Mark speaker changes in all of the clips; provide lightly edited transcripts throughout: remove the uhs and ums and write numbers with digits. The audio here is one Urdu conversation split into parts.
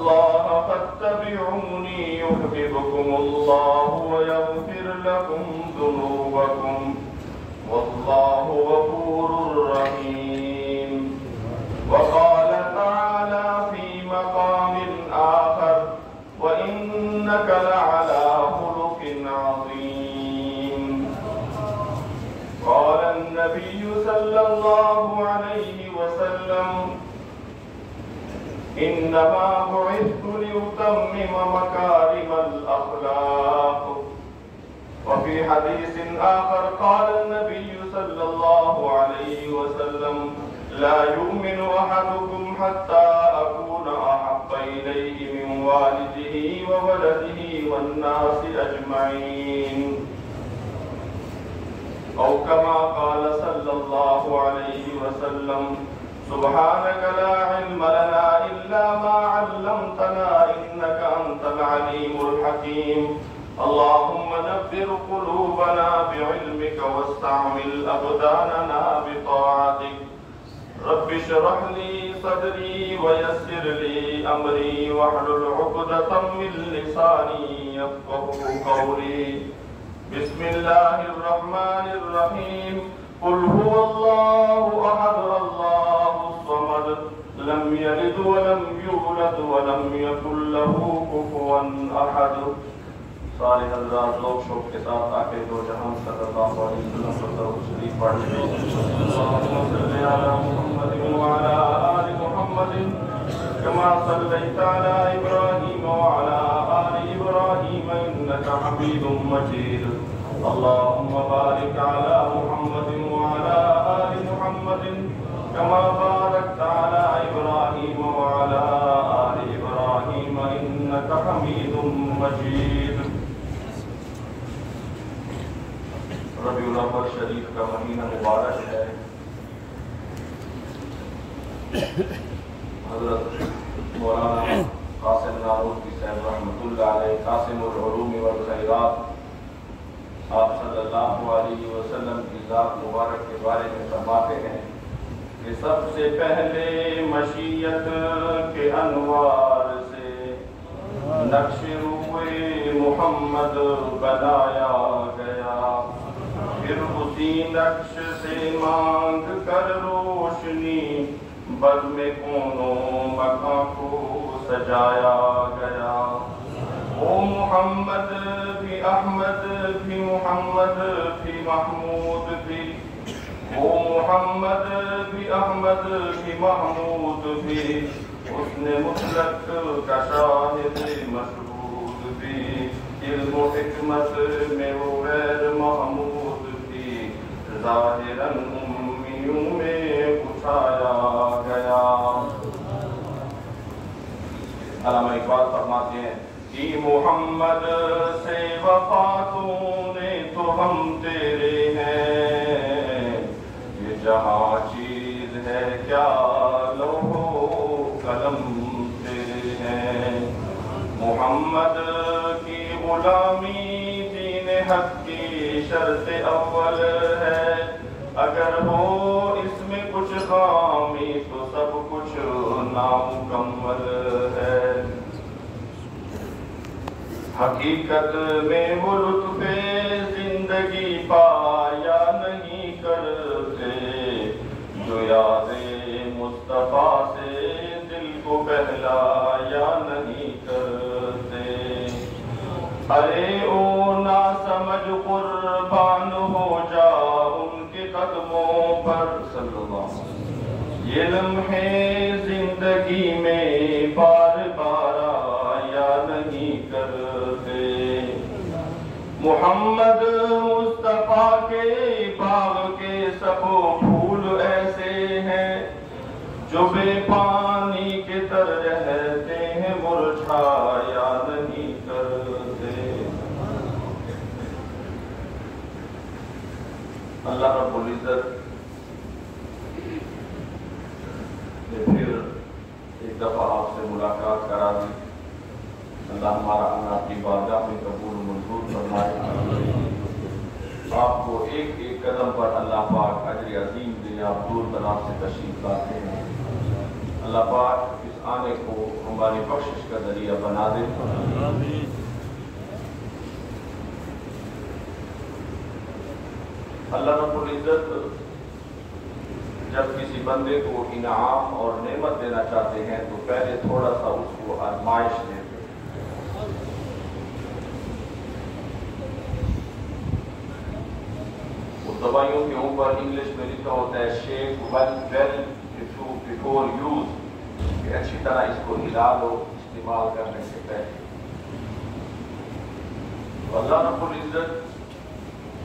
Speaker 1: الله فاتبعوني يحببكم الله ويغفر لكم ذنوبكم والله غفور رحيم. وقال تعالى في مقام آخر وإنك لعلى خلق عظيم. قال النبي صلى الله عليه وسلم إنما بعثت لأتمم مكارم الأخلاق. وفي حديث آخر قال النبي صلى الله عليه وسلم لا يؤمن أحدكم حتى أكون أحب إليه من والده وولده والناس أجمعين، أو كما قال صلى الله عليه وسلم سبحانك لا علم لنا إلا ما علمتنا إنك أنت العليم الحكيم. اللهم نبر قلوبنا بعلمك واستعمل أبداننا بطاعتك. رب اشرح لي صدري ويسر لي أمري واحلل عقدة من لساني يفقهوا قولي. بسم الله الرحمن الرحيم. قل هو الله أحد الله الصمد لم يلد ولم يولد ولم يكن له كفوا أحد. سارے حضرات لوگ شوق کے ساتھ آکے دو جہاں صلی اللہ علیہ وسلم پر درود شریف پڑھ لیں. اللهم صل على محمد وعلى آل محمد كما صليت على إبراهيم وعلى آل إبراهيم إنك حميد مجيد. اللهم بارك على محمد وعلى آل محمد كما باركت على إبراهيم وعلى آل إبراهيم إنك حميد مجيد. ربیع الاول شریف کا مہینہ مبارک ہے. حضرت مولانا قاسم ناروتی صاحب رحمۃ اللہ علیہ قاسم العلوم والخیرات آپ صلی اللہ علیہ وسلم کی ذات مبارک کے بارے میں فرماتے ہیں کہ سب سے پہلے مشیت کے انوار سے نقش روئے محمد بنایا گیا، پھر اسی نقش سے مانگ کر روشنی بزم کونوں مکاں کو سجایا گیا. او محمد بھی احمد بھی محمد بھی محمود بھی، او محمد بھی احمد بھی محمود بھی، حسن مطلق کا شاہد مشہود بھی، علم و حکمت میں وہ غیر محمود بھی، ظاہراً امیوں میں اٹھایا گیا. علامہ اقبال فرماتے ہیں کہ محمد سے وفاتوں نے تو ہم تیرے ہیں، یہ جہاں چیز ہے کیا لوح و قلم تیرے ہیں. محمد کی غلامی دین حق کی شرط اول ہے، اگر ہو اس میں کچھ خامی تو سب کچھ نامکمل ہے. حقیقت میں وہ لطف زندگی پایا نہیں کرتے جو یاد مصطفیٰ سے دل کو بہلایا نہیں کرتے. ارے او نا سمجھ قربان ہو جا ان کے قدموں پر صلی اللہ علیہ وسلم، یہ لمحے زندگی میں بار بار آیا نہیں کرتے. محمد مصطفیٰ کے باغ کے سب پھول ایسے ہیں جو بے پانی کے تر رہتے ہیں مرجھایا نہیں کرتے. اللہ رب العزت نے پھر ایک دفعہ آپ سے ملاقات کرا دی. اللہ ہمارا آنا اپنی بارگاہ میں قبول منظور فرمائے. آپ کو ایک ایک قدم پر اللہ پاک اجر عظیم دے. آپ دور دراز سے تشریف لاتے ہیں. اللہ پاک اس آنے کو ہماری بخشش کا ذریعہ بنا دے. اللہ رب العزت جب کسی بندے کو انعام اور نعمت دینا چاہتے ہیں تو پہلے تھوڑا سا اس کو آزمائش دیتے ہیں. دوائیوں کے اوپر انگلش میں لکھا ہوتا ہے شیک ویل بیفور یوز، کہ اچھی طرح اس کو ہلا لو استعمال کرنے سے پہلے. اللہ رب العزت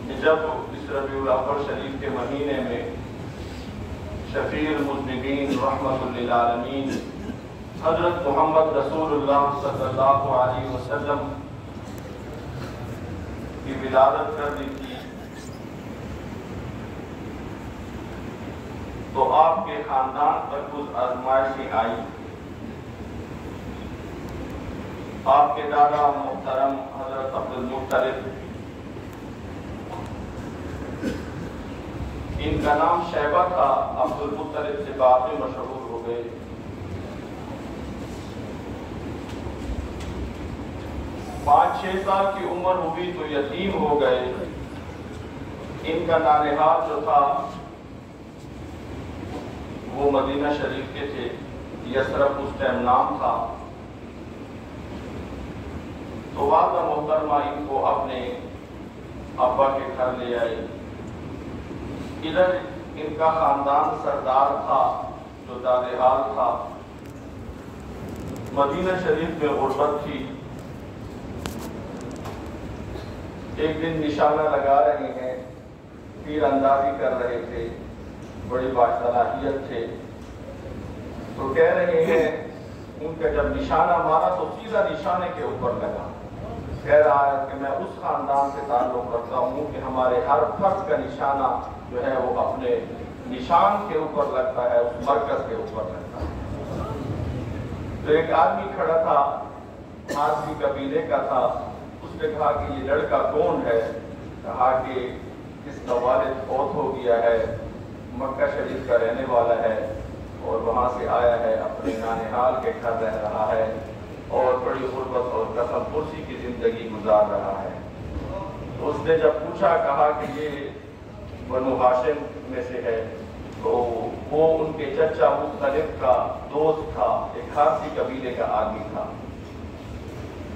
Speaker 1: نے جب اس ربیع الاول شریف کے مہینے میں شفیع المذنبین رحمت للعالمین حضرت محمد رسول اللہ صلی اللہ علیہ وسلم کی ولادت کر دی تھی تو آپ کے خاندان پر کچھ آزمائشیں آئی. آپ کے دادا محترم حضرت عبد المطلب، ان کا نام شیبہ تھا، عبد المطلب سے باتیں مشہور ہو گئے. پانچ چھ سال کی عمر ہوئی تو یتیم ہو گئے. ان کا نانہال جو تھا وہ مدینہ شریف کے تھے، یثرب اس ٹائم نام تھا. تو والدہ محترمہ ان کو اپنے ابا کے گھر لے آئی. ادھر ان کا خاندان سردار تھا جو دادحال تھا. مدینہ شریف میں غربت تھی. ایک دن نشانہ لگا رہے ہیں، تیر اندازی کر رہے تھے، بڑی باصلاحیت تھے. تو کہہ رہے ہیں ان کا جب نشانہ مارا تو سیدھا نشانے کے اوپر لگا. کہہ رہا ہے کہ میں اس خاندان سے تعلق رکھتا ہوں کہ ہمارے ہر فرد کا نشانہ جو ہے وہ اپنے نشان کے اوپر لگتا ہے، اس مرکز کے اوپر لگتا ہے. تو ایک آدمی کھڑا تھا، آدمی قبیلے کا تھا. اس نے کہا کہ یہ لڑکا کون ہے؟ کہا کہ اس کا والد فوت ہو گیا ہے، مکہ شریف کا رہنے والا ہے اور وہاں سے آیا ہے، اپنے نانہال کے گھر رہ رہا ہے اور بڑی غربت اور قسم پرسی کی زندگی گزار رہا ہے. تو اس نے جب پوچھا، کہا کہ یہ بنو ہاشم میں سے ہے. تو وہ ان کے چچا مطلب کا دوست تھا، ایک خاصی قبیلے کا آدمی تھا.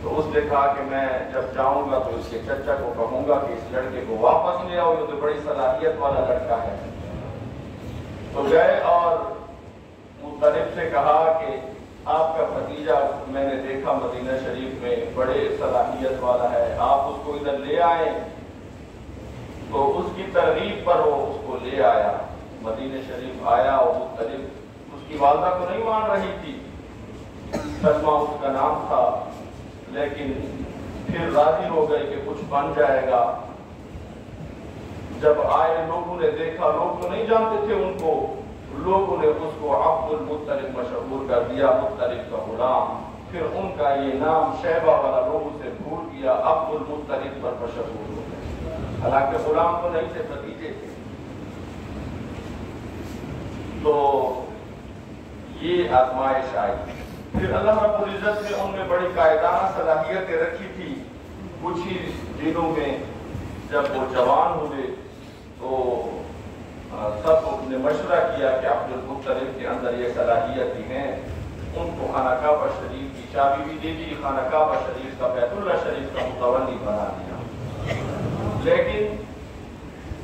Speaker 1: تو اس نے کہا کہ میں جب جاؤں گا تو اس کے چچا کو کہوں گا کہ اس لڑکے کو واپس لے آؤ، یہ تو بڑی صلاحیت والا لڑکا ہے. تو گئے اور مطلب سے کہا کہ آپ کا بھتیجا میں نے دیکھا مدینہ شریف میں بڑے صلاحیت والا ہے، آپ اس کو ادھر لے آئیں. تو اس کی ترغیب پر وہ اس کو لے آیا، مدینہ شریف آیا. اور مطلب اس کی والدہ کو نہیں مان رہی تھی، سلمہ اس کا نام تھا، لیکن پھر راضی ہو گئے کہ کچھ بن جائے گا. جب آئے لوگوں نے دیکھا، لوگ تو نہیں جانتے تھے ان کو، لوگوں نے اس کو عبد المطلب مشہور کر دیا، مطلب کا غلام. پھر ان کا یہ نام شیبہ والا لوگوں سے بھول گیا، عبد المطلب پر مشہور ہو گئے. حالانکہ غلام تو نہیں تھے، بھتیجے تھے. تو یہ آزمائش آئی. پھر اللہ رب العزت نے ان میں بڑی قائدانہ صلاحیتیں رکھی تھی. کچھ ہی دنوں میں جب وہ جوان ہوئے تو سب نے مشورہ کیا کہ عبد المطلب کے اندر یہ صلاحیتیں ہیں. ان کو خانہ کعبہ شریف کی چابی بھی دے دی، خانہ کعبہ شریف کا بیت اللہ شریف کا متولی بنا دیا. لیکن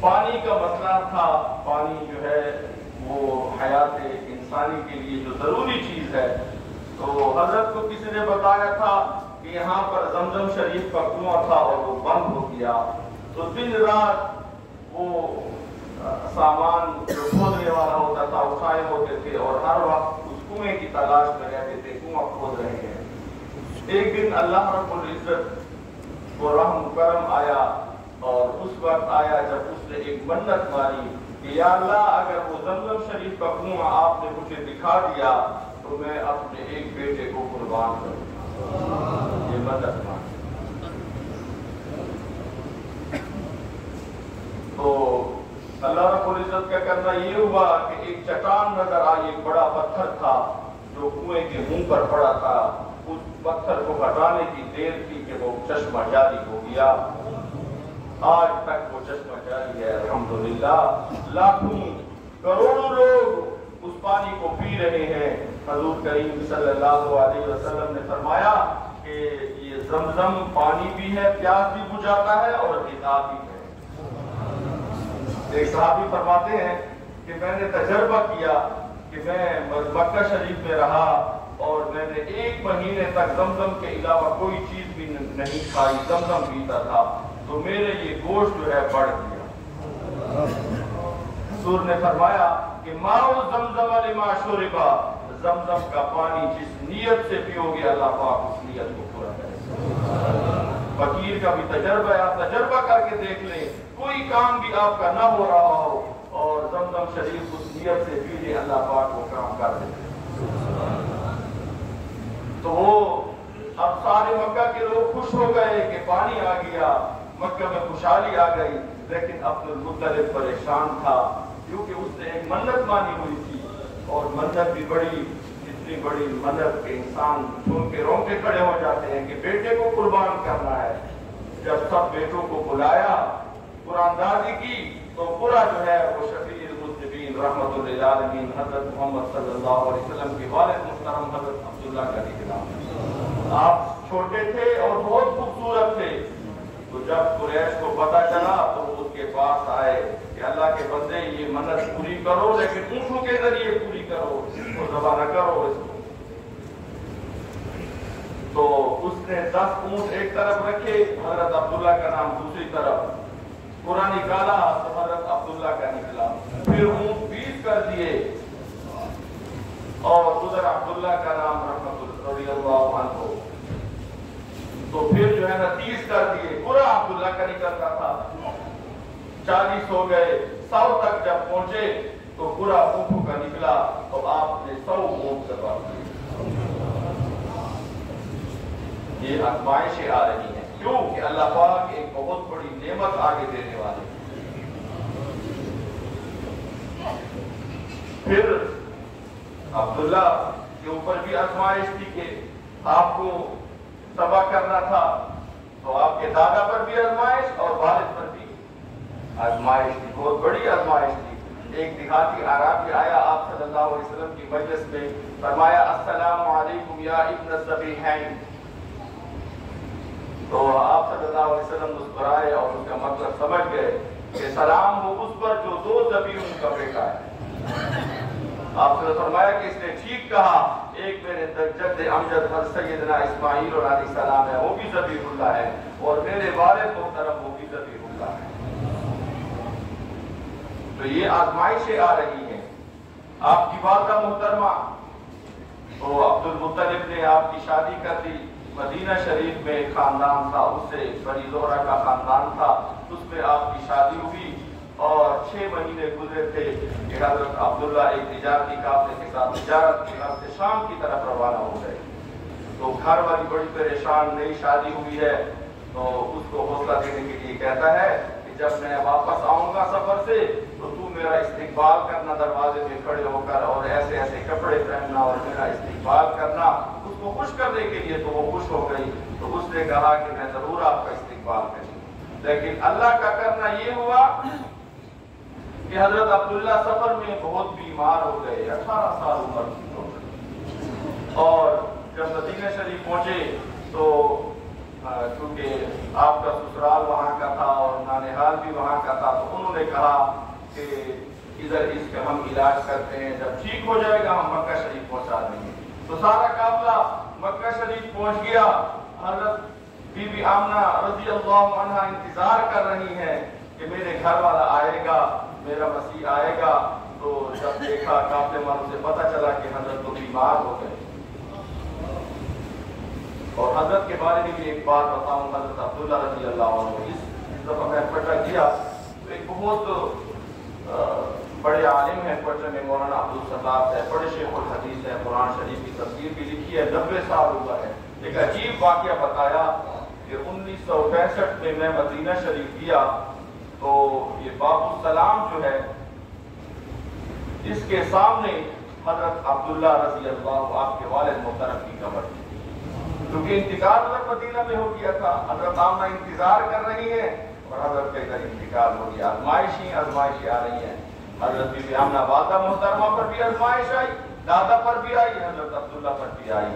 Speaker 1: پانی کا مسئلہ تھا. پانی جو ہے وہ حیات انسانی کے لیے جو ضروری چیز ہے. تو حضرت کو کسی نے بتایا تھا کہ یہاں پر زمزم شریف کا کنواں تھا اور وہ بند ہو گیا. تو دن رات وہ سامان جو کھودنے والا ہوتا تھا اٹھائے ہوتے تھے اور ہر وقت اس کنویں کی تلاش میں رہتے تھے، کنواں کھود رہے ہیں. ایک دن اللہ رب العزت کو رحم کرم آیا اور اس وقت آیا جب اس نے ایک منت ماری کہ یا اللہ اگر وہ زمزم شریف کا کنواں آپ نے مجھے دکھا دیا تو میں اپنے ایک بیٹے کو قربان کروں. یہ منت ماری. تو اللہ رب العزت کا کرنا یہ ہوا کہ ایک چٹان نظر آئی، ایک بڑا پتھر تھا. جو کنویں کے منہ پر پڑا تھا اس پتھر کو ہٹانے کی دیر تھی کہ وہ چشمہ جاری ہو گیا. آج تک وہ چشمہ جاری ہے الحمدللہ. لاکھوں کروڑوں لوگ اس پانی کو پی رہے ہیں. حضور کریم صلی اللہ علیہ وسلم نے فرمایا کہ یہ زمزم پانی بھی ہے، پیاس بھی بجھاتا ہے اور غذا بھی ہے. ایک صحابی فرماتے ہیں کہ میں نے تجربہ کیا کہ میں مکہ شریف میں رہا اور میں نے 1 مہینے تک زمزم کے علاوہ کوئی چیز بھی نہیں کھائی، زمزم پیتا تھا، تو میرے یہ گوشت جو ہے بڑھ گیا. حضور نے فرمایا کہ ماء زمزم لما شربا، زمزم کا پانی جس نیت سے پیو گے اللہ پاک اس نیت کو پورا کرے. فقیر کا بھی تجربہ ہے، آپ تجربہ کر کے دیکھ لیں، کوئی کام بھی آپ کا نہ ہو رہا ہو اور زمزم شریف اس نیت سے پی لیں، اللہ پاک وہ کام کر دیتے. تو وہ اب سارے مکہ کے لوگ خوش ہو گئے کہ پانی آ گیا، مکہ میں خوشحالی آ گئی. لیکن عبد المطلب پریشان تھا کیونکہ اس نے ایک منت مانی ہوئی تھی، اور منت بھی بڑی، اتنی بڑی منت کہ انسان سن کے رونگٹے کھڑے ہو جاتے ہیں کہ بیٹے کو قربان کرنا ہے. جب سب بیٹوں کو بلایا، قرآن دازی کی، تو پورا جو ہے وہ شفیع المذنبین رحمت للعالمین حضرت محمد صلی اللہ علیہ وسلم کے والد محترم حضرت عبداللہ کا نکلا. آپ چھوٹے تھے اور بہت خوبصورت تھے. تو جب قریش کو پتہ چلا تو وہ اس کے پاس آئے کہ اللہ کے بندے یہ منت پوری کرو، لیکن اونٹوں کے ذریعے پوری کرو، تو ذبح نہ کرو اس کو. تو اس نے 10 اونٹ ایک طرف رکھے، حضرت عبداللہ کا نام دوسری طرف. قرآن نکالا تو حضرت عبداللہ کا نکلا. پھر اونٹ 20 کر دیے اور ادھر عبداللہ کا نام رحمت اللہ عنہ. تو پھر جو ہے نا 30 کر دیے، پورا عبداللہ کا نکلتا تھا. 40 ہو گئے. 100 تک جب پہنچے تو پورا اونٹوں کا نکلا. تو آپ نے 100 اونٹ ذبح کیے. یہ آزمائشیں آ رہی ہیں، کیوں کہ اللہ پاک ایک بہت بڑی نعمت آگے دینے والے. پھر عبداللہ کے اوپر بھی آزمائش تھی کہ آپ کو تباہ کرنا تھا، تو آپ کے دادا پر بھی آزمائش اور والد پر بھی آزمائش تھی، بہت بڑی آزمائش تھی. ایک دیہاتی عربی آیا آپ صلی اللہ علیہ وسلم کی مجلس میں، فرمایا السلام علیکم یا ابن الذبیحین. تو آپ صلی اللہ علیہ وسلم مسکرائے اور اس کا مطلب سمجھ گئے کہ سلام ہو اس پر جو 2 ذبیحوں کا بیٹا ہے. آپ نے فرمایا کہ اس نے ٹھیک کہا، ایک میرے جد امجد حضرت سیدنا اسماعیل علیہ السلام ہے، وہ بھی ذبیح اللہ ہے، اور میرے والد محترم وہ بھی ذبیح اللہ ہے. تو یہ آزمائشیں آ رہی ہیں. آپ کی والدہ محترمہ تو عبد المطلب نے آپ کی شادی کر دی. مدینہ شریف میں ایک خاندان تھا، اس سے بنی زہرہ کا خاندان تھا، اس میں آپ کی شادی ہوئی. اور 6 مہینے گزرے تھے کہ حضرت عبداللہ ایک تجارتی قافلے کے ساتھ تجارت کے گھر سے شام کی طرف روانہ ہو گئے. تو گھر والی بڑی پریشان، نئی شادی ہوئی ہے، تو اس کو حوصلہ دینے کے لیے کہتا ہے کہ جب میں واپس آؤں گا سفر سے تو تو میرا استقبال کرنا، دروازے میں کھڑے ہو کر اور ایسے ایسے کپڑے پہننا اور میرا استقبال کرنا. اس کو خوش کرنے کے لیے تو وہ خوش ہو گئی. تو اس نے کہا کہ میں ضرور آپ کا استقبال کروں. لیکن اللہ کا کرنا یہ ہوا کہ حضرت عبداللہ سفر میں بہت بیمار ہو گئے، 18 سال عمر تھی. اور جب مدینہ شریف پہنچے تو کیونکہ آپ کا سسرال وہاں کا تھا اور نانہال بھی وہاں کا تھا، تو انہوں نے کہا کہ ادھر اس کا ہم علاج کرتے ہیں، جب ٹھیک ہو جائے گا ہم مکہ شریف پہنچا دیں گے. تو سارا قافلہ مکہ شریف پہنچ گیا. حضرت بی بی آمنہ رضی اللہ عنہ انتظار کر رہی ہیں کہ میرے گھر والا آئے گا، میرا مسیح آئے گا. تو جب دیکھا قافلے والوں سے پتہ چلا کہ حضرت تو بیمار ہو گئے. اور حضرت کے بارے میں بھی ایک بات بتاؤں، حضرت عبداللہ رضی اللہ عنہ اس دفعہ میں پڑھا کیا تو ایک بہت بڑے عالم ہیں پٹنہ میں، مولانا عبدالستار ہے، بڑے شیخ الحدیث ہے، قرآن شریف کی تفسیر بھی لکھی ہے، 90 سال عمر ہے. ایک عجیب واقعہ بتایا کہ 1965 میں میں مدینہ شریف گیا تو یہ باب السلام جو ہے اس کے سامنے حضرت عبداللہ رضی اللہ آپ کے والد محترم کی قبر تھی، کیونکہ انتقال ادھر مدینہ میں ہو گیا تھا، حضرت آمنہ انتظار کر رہی ہیں اور حضرت کا ادھر انتقال ہو گیا، آزمائشیں آ رہی ہیں، حضرت بی بی آمنہ والدہ محترمہ پر بھی آزمائش آئی، دادا پر بھی آئی، حضرت عبداللہ پر بھی آئی،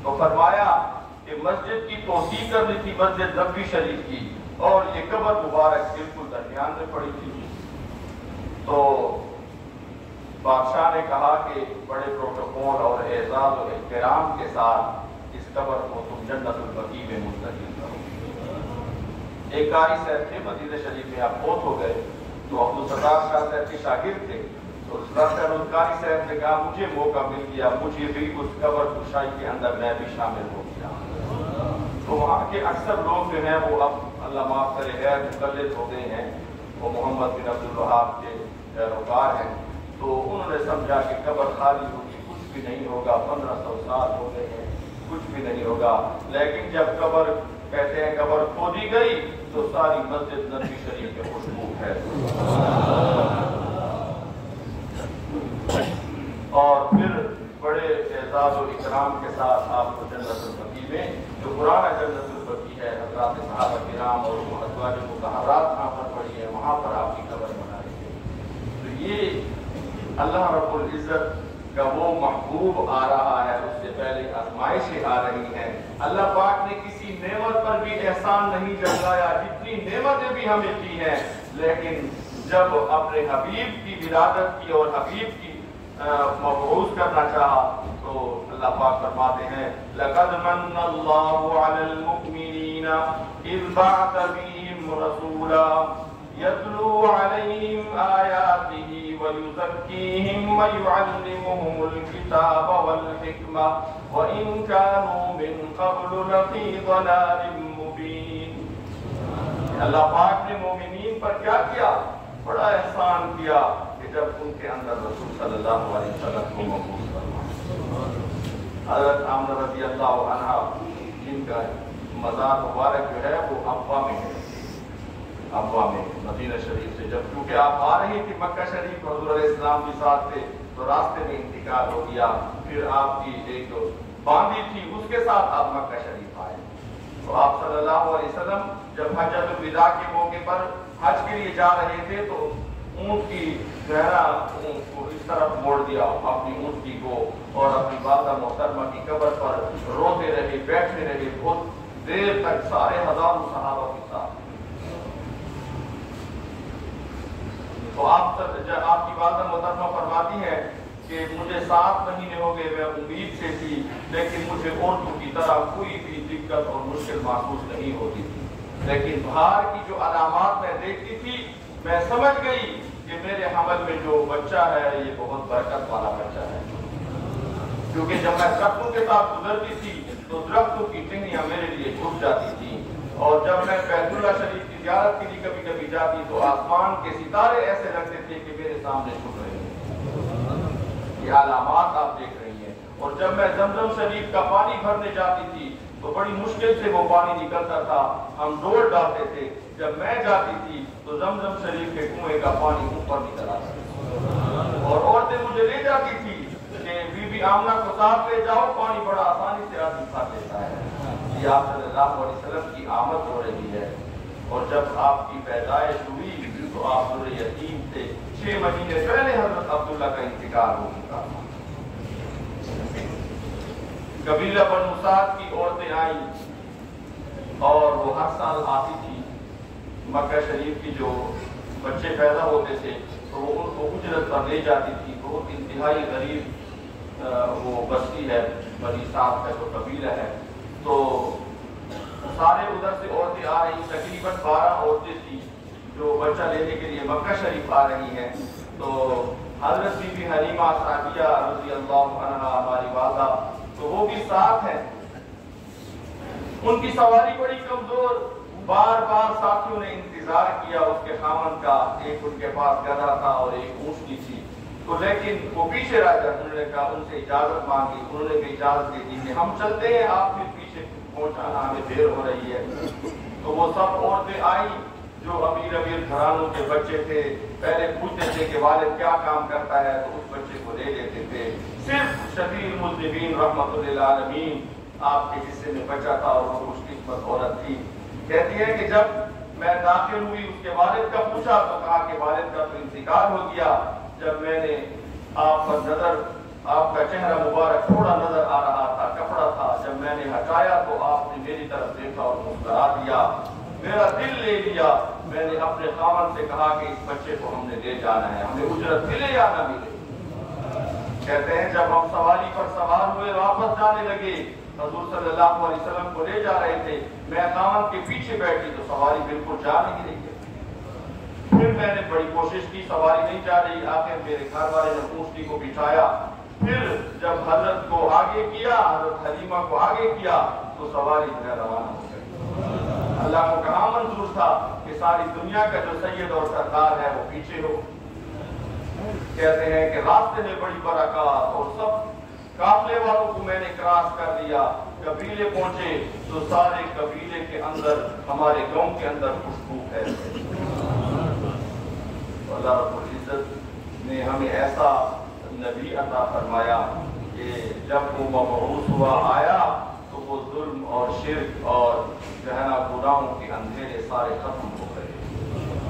Speaker 1: تو فرمایا کہ مسجد کی توسیع کرنی تھی، مسجد نبوی شریف کی، اور یہ قبر مبارک بالکل درمیان میں پڑی تھی، تو بادشاہ نے کہا کہ بڑے پروٹوکول اور اعزاز و احترام کے ساتھ اس قبر کو تم جنت البقیع میں منتقل کرو۔ ایک قاری صاحب تھے مدینہ شریف میں، آپ فوت ہو گئے، تو عبدالستار شاہ صاحب کے شاگرد تھے، تو قاری صاحب نے کہا مجھے موقع مل گیا، مجھے بھی اس قبر کشائی کے اندر میں بھی شامل ہو گیا۔ تو وہاں کے اکثر لوگ جو ہیں وہ اب اللہ معاف کرے غیر مقلد ہو گئے ہیں، وہ محمد بن عبدالوہاب کے پیروکار ہیں، تو انہوں نے سمجھا کہ قبر خالی ہوگی، کچھ بھی نہیں ہوگا، 1500 سال ہو گئے ہیں، کچھ بھی نہیں ہوگا، لیکن جب قبر کہتے ہیں قبر کھودی گئی تو ساری مسجد نبوی شریف میں خوشبو ہے، اور پھر بڑے اعزاز و اکرام کے ساتھ آپ کو جنت البقیع میں، جو پرانا جنت البقیع ہے، حضرات صحابہ کرام اور ازواج مطہرات وہاں پر پڑی ہے، وہاں پر آپ کی قبر بنائی ہے۔ تو یہ اللہ رب العزت کا وہ محبوب آ رہا ہے، اس سے پہلے آزمائشیں آ رہی ہیں، اللہ پاک نے کسی نعمت پر بھی احسان نہیں جتلایا، جتنی نعمتیں بھی ہمیں دی ہیں، لیکن جب اپنے حبیب کی ولادت کی اور حبیب کی مبعوث کرنا چاہا تو اللہ پاک فرماتے ہیں لَقَدْ مَنَّ اللَّهُ عَلَى الْمُؤْمِنِينَ إِذْ بَعَثَ فِيهِمْ رَسُولًا يَتْلُو عَلَيْهِمْ آيَاتِهِ وَيُزَكِّيهِمْ وَيُعَلِّمُهُمُ الْكِتَابَ وَالْحِكْمَةَ وَإِنْ كَانُوا مِنْ قَبْلُ لَفِي ضَلَالٍ مُبِينٍ۔ اللہ پاک نے مومنین پر کیا کیا؟ بڑا احسان کیا کہ جب ان کے اندر رسول صلی اللہ علیہ وسلم کو مبعوث فرمایا۔ حضرت آمنہ رضی اللہ عنہ جن کا مزار مبارک جو ہے وہ ابوا میں ہے، ابوا میں مدینہ شریف سے، جب کیونکہ آپ آ رہی تھی مکہ شریف، حضور علیہ السلام بھی ساتھ تھے، تو راستے میں انتقال ہو گیا، پھر آپ کی ایک باندی تھی اس کے ساتھ آپ مکہ شریف آئے، تو آپ صلی اللہ علیہ وسلم جب حجۃ الوداع کے موقع پر حج کے لیے جا رہے تھے تو اونٹ کی جو ہے نا اونٹ کو اس طرف موڑ دیا، اپنی اونٹی کو، اور اپنی والدہ محترمہ کی قبر پر روتے رہے، بیٹھے رہے بہت دیر تک، سارے ہزاروں صحابہ کے ساتھ۔ تو آپ کی والدہ محترمہ فرماتی ہے کہ مجھے 7 مہینے ہو گئے، میں امید سے تھی، لیکن مجھے عورتوں کی طرح کوئی بھی دقت اور مشکل محسوس نہیں ہوتی تھی، لیکن باہر کی جو علامات میں دیکھتی تھی میں سمجھ گئی کہ میرے حمل میں جو بچہ ہے یہ بہت برکت والا بچہ ہے، کیونکہ جب میں درختوں کے ساتھ گزرتی تھی تو درختوں کی ٹہنیاں میرے لیے چھپ جاتی تھی، اور جب میں بیت اللہ شریف کی زیارت کے لیے کبھی کبھی جاتی تو آسمان کے ستارے ایسے لگتے تھے کہ میرے سامنے چھپ رہے ہیں، یہ علامات آپ دیکھ رہی ہیں۔ اور جب میں زمزم شریف کا پانی بھرنے جاتی تھی تو بڑی مشکل سے وہ پانی نکلتا تھا، ہم ڈول ڈالتے تھے، جب میں جاتی تھی تو زمزم شریف کے کنویں کا پانی اوپر نکل آتا تھا، اور عورتیں مجھے لے جاتی تھی کہ بی بی آمنہ کو ساتھ لے جاؤ، پانی بڑا آسانی سے آدمی کھا لیتا ہے۔ یہ آپ صلی اللہ علیہ وسلم کی آمد ہو رہی ہے، اور جب آپ کی پیدائش ہوئی تو آپ ذر یتیم تھے، 6 مہینے پہلے حضرت عبداللہ کا انتقال ہو چکا تھا۔ قبیلہ بنو سعد کی عورتیں آئیں اور وہ ہر سال آتی تھی، مکہ شریف کی جو بچے پیدا ہوتے تھے تو وہ ان کو اجرت پر لے جاتی تھی، بہت انتہائی غریب وہ بستی ہے، بنی سعد کا جو قبیلہ ہے، تو سارے ادھر سے عورتیں آ رہی، تقریباً 12 عورتیں تھیں جو بچہ لینے کے لیے مکہ شریف آ رہی ہیں، تو حضرت بی بی حلیمہ سعدیہ رضی اللہ عنہا ہماری والدہ تو وہ بھی ساتھ ہیں، ان کی سواری بڑی کمزور، بار بار ساتھیوں نے انتظار کیا اس کے خامن کا، ایک ان کے پاس گدھا تھا اور ایک اونٹنی تھی، تو لیکن وہ پیچھے رہ گئے، انہوں نے کہا، ان سے اجازت مانگی، انہوں نے بھی اجازت دے دی کہ ہم چلتے ہیں، آپ پھر پیچھے پہنچانا، ہمیں دیر ہو رہی ہے۔ تو وہ سب عورتیں آئیں جو امیر گھرانوں کے بچے تھے پہلے پوچھتے تھے کہ والد کیا کام کرتا ہے تو اس بچے کو لے لیتے تھے. صرف شفیع المذنبین رحمت للعالمین آپ کے حصے میں بچا تھا اور وہ خوش قسمت عورت تھی. کہتی ہے کہ جب میں داخل ہوئی اس کے والد کا پوچھا تو کہا کہ والد کا تو انتقال ہو گیا. جب میں نے آپ پر نظر آپ کا چہرہ مبارک تھوڑا نظر آ رہا تھا, کپڑا تھا, جب میں نے ہٹایا تو آپ نے میری طرف دیکھا اور مسکرا دیا, میرا دل لے لیا. میں نے اپنے خاوند سے کہا کہ اس بچے کو ہم نے لے جانا ہے, ہمیں اجرت ملے یا نہ ملے. کہتے ہیں جب ہم سواری پر سوار ہوئے واپس جانے لگے, حضور صلی اللہ علیہ وسلم کو لے جا رہے تھے, میں خاوند کے پیچھے بیٹھی تو سواری بالکل جا نہیں رہی. پھر میں نے بڑی کوشش کی, سواری نہیں جا رہی. آخر میرے گھر والے نے اونٹنی کو بٹھایا. پھر جب حضرت کو آگے کیا, حضرت حلیمہ کو آگے کیا تو سواری جو ہے روانہ ہو گئی. اللہ کو کہاں منظور تھا کہ ساری دنیا کا جو سید اور سردار ہے وہ پیچھے ہو. کہتے ہیں کہ راستے میں بڑی برکات اور سب قافلے والوں کو میں نے کراس کر لیا. قبیلے پہنچے تو سارے قبیلے کے اندر ہمارے گاؤں کے اندر خوشبو ہے. اللہ رب العزت نے ہمیں ایسا نبی عطا فرمایا کہ جب وہ مبعوث ہوا آیا تو وہ ظلم اور شرک اور گہنا گناہوں کے اندھیرے سارے ختم ہو گئے.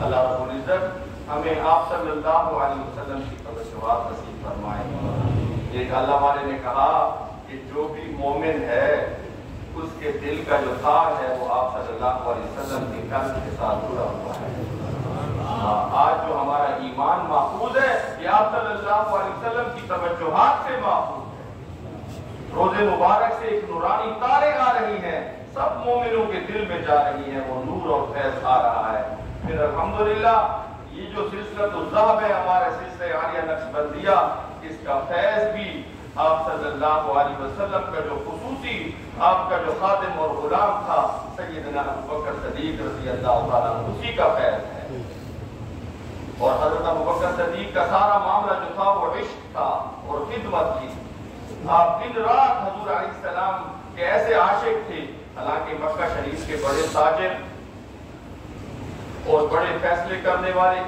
Speaker 1: اللہ رب العزت ہمیں آپ صلی اللہ علیہ وسلم کی توجہات نصیب فرمائے. ایک اللہ والے نے کہا کہ جو بھی مومن ہے اس کے دل کا جو تار ہے وہ آپ صلی اللہ علیہ وسلم کے قلب کے ساتھ جڑا ہوا ہے. آج جو ہمارا ایمان محفوظ ہے یہ آپ صلی اللہ علیہ وسلم کی توجہات سے محفوظ ہے. روزے مبارک سے ایک نورانی تاریں آ رہی ہیں, سب مومنوں کے دل میں جا رہی ہیں, وہ نور اور فیض آ رہا ہے. پھر الحمدللہ یہ جو سلسلہ الذہب ہے ہمارے سلسلہ عالیہ نقشبندیہ, اس کا فیض بھی آپ صلی اللہ علیہ وسلم کا جو خصوصی آپ کا جو خادم اور غلام تھا سیدنا ابوبکر صدیق رضی اللہ تعالیٰ اسی کا فیض ہے. اور حضرت ابوبکر صدیق کا سارا معاملہ جو تھا وہ عشق تھا اور خدمت تھی. آپ دن رات حضور علیہ السلام کے ایسے عاشق تھے. حالانکہ مکہ شریف کے بڑے تاجر اور بڑے فیصلے کرنے والے,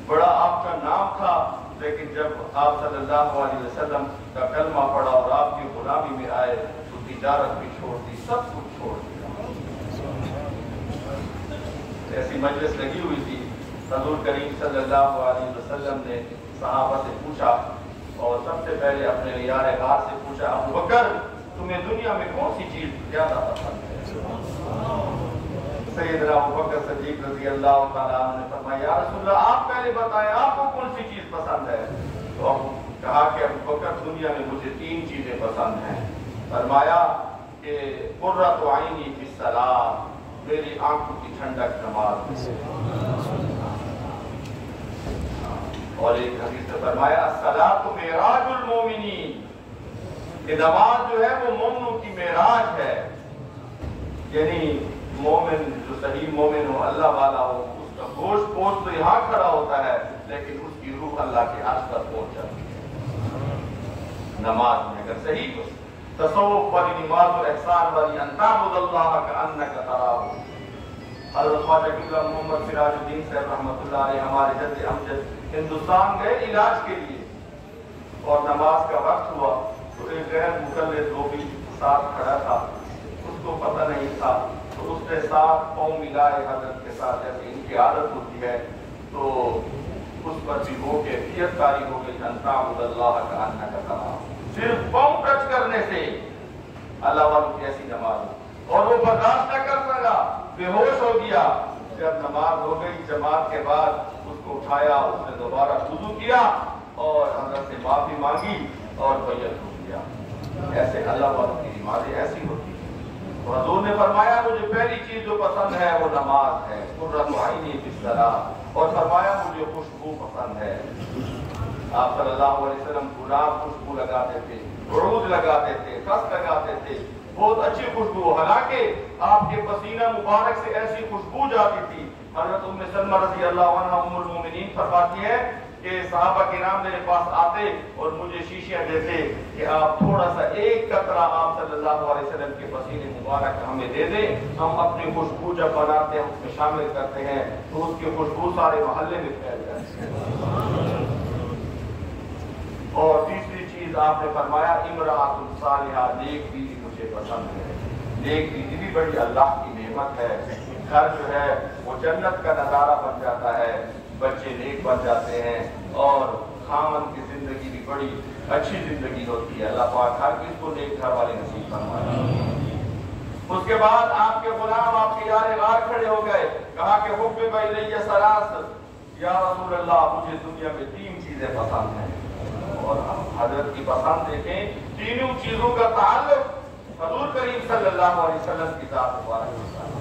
Speaker 1: بڑا آپ کا نام تھا, لیکن جب آپ صلی اللہ علیہ وسلم کا کلمہ پڑھا اور آپ کی غلامی میں آئے تو تجارت بھی چھوڑ دی, سب کچھ چھوڑ دیا. ایسی مجلس لگی ہوئی تھی. حضور کریم صلی اللہ علیہ وسلم نے صحابہ سے پوچھا اور سب سے پہلے اپنے یار غار سے پوچھا, ابوبکر تمہیں دنیا میں کون سی چیز زیادہ پسند ہے؟ سیدنا ابوبکر صدیق رضی اللہ تعالیٰ عنہ نے فرمایا, یا رسول اللہ آپ پہلے بتائیں آپ کو کون سی چیز پسند ہے؟ تو کہا کہ ابوبکر دنیا میں مجھے 3 چیزیں پسند ہیں. فرمایا کہ قرۃ عینی فی الصلاۃ, میری آنکھوں کی ٹھنڈک نماز میں. اور ایک حدیث میں فرمایا الصلاۃ معراج المومنین, کہ نماز جو ہے وہ مومنوں کی معراج ہے. یعنی مومن جو صحیح مومن ہو, اللہ والا ہو, اس کا گوشت پوش تو یہاں کھڑا ہوتا ہے لیکن اس کی روح اللہ کے عرش پر پہنچ جاتی ہے نماز میں. اگر صحیح ہو تصوف والی نماز اور احسان والی ان تعبد اللہ کأنک تراہ. حضرت خواجہ قبلہ محمد سراج الدین صاحب رحمۃ اللہ علیہ ہمارے جد امجد ہندوستان گئے علاج کے لیے, اور نماز کا وقت ہوا تو ایک غیر مقلد وہ بھی ساتھ کھڑا تھا, اس کو پتہ نہیں تھا تو اس نے ساتھ پاؤں ملائے حضرت کے ساتھ جیسے ان کی عادت ہوتی ہے, تو اس پر بھی وہ کیفیت کاری ہو گئی ان تعبد اللہ کأنک تراہ. صرف پاؤں ٹچ کرنے سے اللہ والوں کی ایسی نماز, اور وہ برداشت نہ کر سکا, بے ہوش ہو گیا. جب نماز ہو گئی جماعت کے بعد اس کو اٹھایا, اس نے دوبارہ وضو کیا اور حضرت سے معافی مانگی اور بیعت ہو گیا. ایسے اللہ والوں کی نمازیں ایسی ہوتی ہیں. حضور نے فرمایا مجھے پہلی چیز جو پسند ہے وہ نماز ہے, قرۃ عینی فی الصلاۃ, اور فرمایا مجھے خوشبو پسند ہے. آپ صلی اللہ علیہ وسلم گلاب خوشبو لگاتے تھے, عود لگاتے تھے, خس لگاتے تھے, بہت اچھی خوشبو. حالانکہ آپ کے پسینہ مبارک سے ایسی خوشبو جاتی تھی. حضرت ام سلمہ رضی اللہ عنہ ام المومنین فرماتی ہے کہ صحابہ کرام میرے پاس آتے اور مجھے شیشیاں دیتے کہ آپ تھوڑا سا ایک قطرہ آپ صلی اللہ علیہ وسلم کے پسینے مبارک ہمیں دے دیں، ہم اپنی خوشبو جب بناتے ہیں اس میں شامل کرتے ہیں تو اس کی خوشبو سارے محلے میں پھیل جاتی ہے۔ اور تیسری چیز آپ نے فرمایا امرأۃ صالحہ، نیک بیوی مجھے پسند ہے۔ نیک بیوی بھی بڑی اللہ کی نعمت ہے، گھر جو ہے وہ جنت کا نظارہ بن جاتا ہے، بچے نیک بن جاتے ہیں اور خاوند کی زندگی بھی بڑی اچھی زندگی ہوتی ہے۔ اللہ پاک ہر کس کو نیک گھر والے نصیب فرمائے۔ اس کے بعد آپ کے غلام آپ کے یار غار کھڑے ہو گئے، کہا کہ حبب الیہ ثلاث، یا رسول اللہ مجھے دنیا میں 3 چیزیں پسند ہیں۔ اور حضرت کی پسند دیکھیں، تینوں چیزوں کا تعلق حضور کریم صلی اللہ علیہ وسلم کی ذات مبارک ہوتا ہے۔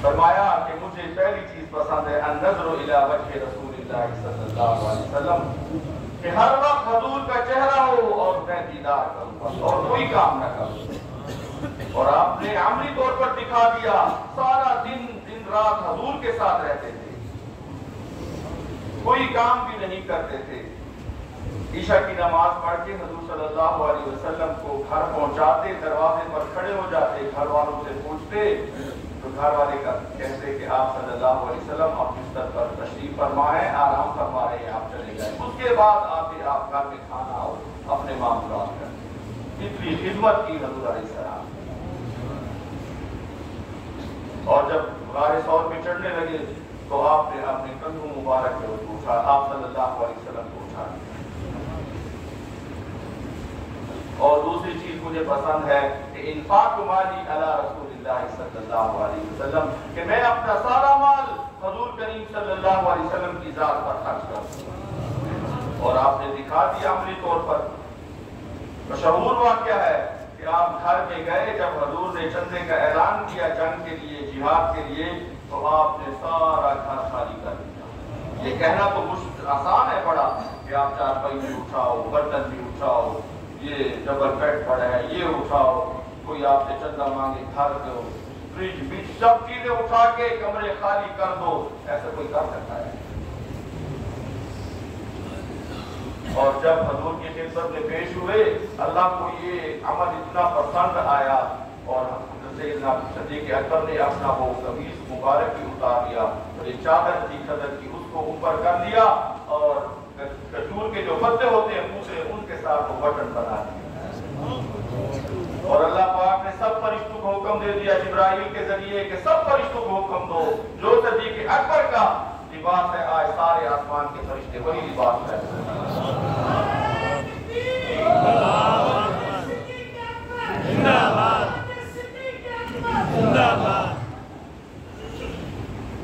Speaker 1: فرمایا کہ مجھے پہلی چیز پسند ہے النظر الی وجہ رسول اللہ صلی اللہ علیہ وسلم، کہ ہر وقت حضور کا چہرہ ہو اور میں دیدار کروں بس اور کوئی کام نہ کروں۔ اور آپ نے عملی طور پر دکھا دیا، سارا دن رات حضور کے ساتھ رہتے تھے، کوئی کام بھی نہیں کرتے تھے۔ عشاء کی نماز پڑھ کے حضور صلی اللہ علیہ وسلم کو گھر پہنچاتے، دروازے پر کھڑے ہو جاتے، گھر والوں سے پوچھتے تو گھر والے کہتے کہ آپ صلی اللہ علیہ وسلم آپ بستر پر تشریف فرمائیں، آرام فرما رہے ہیں، آپ چلے جائیں۔ اس کے بعد آتے آپ گھر میں کھانا اور اپنے معاملات کرتے، اتنی خدمت کی حضور علیہ السلام۔ اور جب غار ثور پہ چڑھنے لگے تو آپ نے اپنے کندھوں مبارک پہ اٹھا، آپ صلی اللہ علیہ وسلم کو اٹھا دیا۔ اور دوسری چیز مجھے پسند ہے کہ انفاق مالی علی رسول اللہ صلی اللہ علیہ وسلم، کہ میں اپنا سارا مال حضور کریم صلی اللہ علیہ وسلم کی ذات پر خرچ کروں۔ اور آپ نے دکھا دیا عملی طور پر۔ مشہور واقعہ ہے کہ آپ گھر میں گئے، جب حضور نے چندے کا اعلان کیا جنگ کے لیے، جہاد کے لیے، تو آپ نے سارا گھر خالی کر دیا۔ یہ کہنا تو آسان ہے بڑا کہ آپ چارپائی بھی اٹھاؤ، برتن بھی اٹھاؤ، یہ ڈبل بیڈ پڑا ہے یہ اٹھاؤ، کوئی آپ سے چندہ مانگے گھر دو، فریج بھی، سب چیزیں اٹھا کے کمرے خالی کر دو، ایسا کوئی کر سکتا ہے؟ اور جب حضور کی خدمت میں پیش ہوئے، اللہ کو یہ عمل اتنا پسند آیا اور سیدنا صدیق اکبر نے اپنا وہ قمیص مبارک بھی اتار لیا اور ایک چادر تھی خدر کی، اس کو اوپر کر لیا اور کھجور کے جو پتے ہوتے ہیں پوچھے ان کے ساتھ وہ بٹن بنا دیا۔ اور اللہ پاک نے سب فرشتوں کو حکم دے دیا جبرائیل کے ذریعے کہ سب فرشتوں کو حکم دو، جو صدیق اکبر کا لباس ہے آج سارے آسمان کے فرشتے وہی لباس ہے۔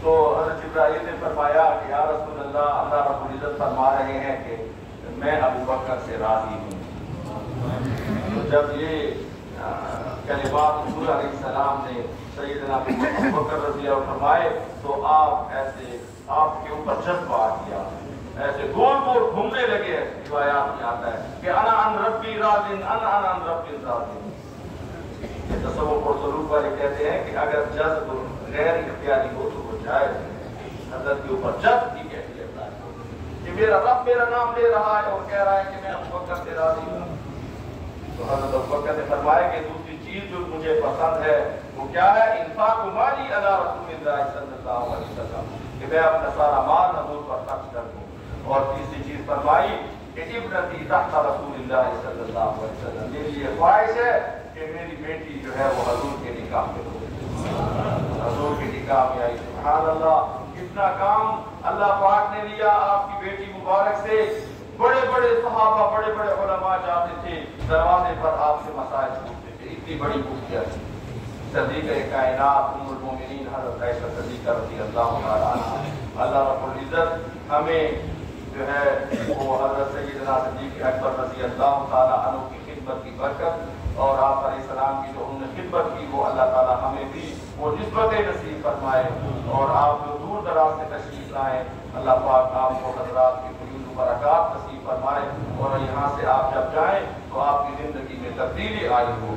Speaker 1: تو حضرت جبرائیل نے فرمایا کہ یا رسول اللہ، اللہ رب العزت فرما رہے ہیں کہ میں ابو بکر سے راضی ہوں۔ تو جب یہ کلمات حضور علیہ السلام نے سیدنا ابو بکر رضی اللہ عنہ فرمائے تو آپ ایسے آپ کے اوپر جذبہ آ گیا، ایسے گول گول گھومنے لگے۔ روایات میں آتا ہے کہ انا ان ربی راضٍ، انا ان ربی راضٍ۔ تصوف اور سلوک والے کہتے ہیں کہ اگر جذب غیر اختیاری ہو تو وہ جائز ہے۔ حضرت کے اوپر جذب کی کیفیت ہے کہ میرا رب میرا نام لے رہا ہے اور کہہ رہا ہے کہ میں ابو بکر سے راضی ہوں۔ تو حضرت ابو بکر نے فرمایا کہ دوسری چیز جو مجھے پسند ہے وہ کیا ہے؟ انفاق مالی علی رسول اللہ صلی اللہ علیہ وسلم، کہ میں اپنا سارا مال حضور پر خرچ کر دوں۔ اور تیسری چیز فرمائی کہ ابنتی تحت رسول اللہ صلی اللہ علیہ وسلم، میری یہ خواہش ہے کہ میری بیٹی جو ہے وہ حضور کے نکاح میں ہو، حضور کے نکاح میں آئی۔ سبحان اللہ، کتنا کام اللہ پاک نے لیا آپ کی بیٹی مبارک سے۔ بڑے بڑے صحابہ، بڑے بڑے علماء جاتے تھے، دروازے پر آپ سے مسائل پوچھتے تھے، اتنی بڑی خوبیاں تھی۔ صدیقہ کائنات ام المومنین حضرت عائشہ صدیقہ رضی اللہ تعالیٰ عنہ، اللہ رب العزت ہمیں جو ہے وہ حضرت سیدنا صدیق اکبر رضی اللہ تعالیٰ عنہ کی خدمت کی برکت اور آپ علیہ السلام کی جو انہوں نے خدمت کی وہ اللہ تعالیٰ ہمیں بھی وہ نسبت نصیب فرمائے۔ اور آپ جو دور دراز سے تشریف لائیں، اللہ پاک آپ کو حضرات کی فیوز و برکات نصیب فرمائے اور یہاں سے آپ جب جائیں تو آپ کی زندگی میں تبدیلی آئی ہو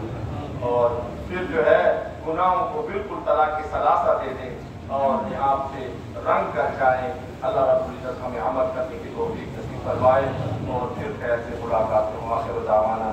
Speaker 1: اور پھر جو ہے گناہوں کو بالکل طلاق ثلاثہ دے دیں
Speaker 2: اور آپ سے رنگ کر جائیں. اللہ رب العزت ہمیں عمل کرنے کی توفیق نصیب فرمائے اور پھر خیر سے ملاقات ہو. آخر دعوانا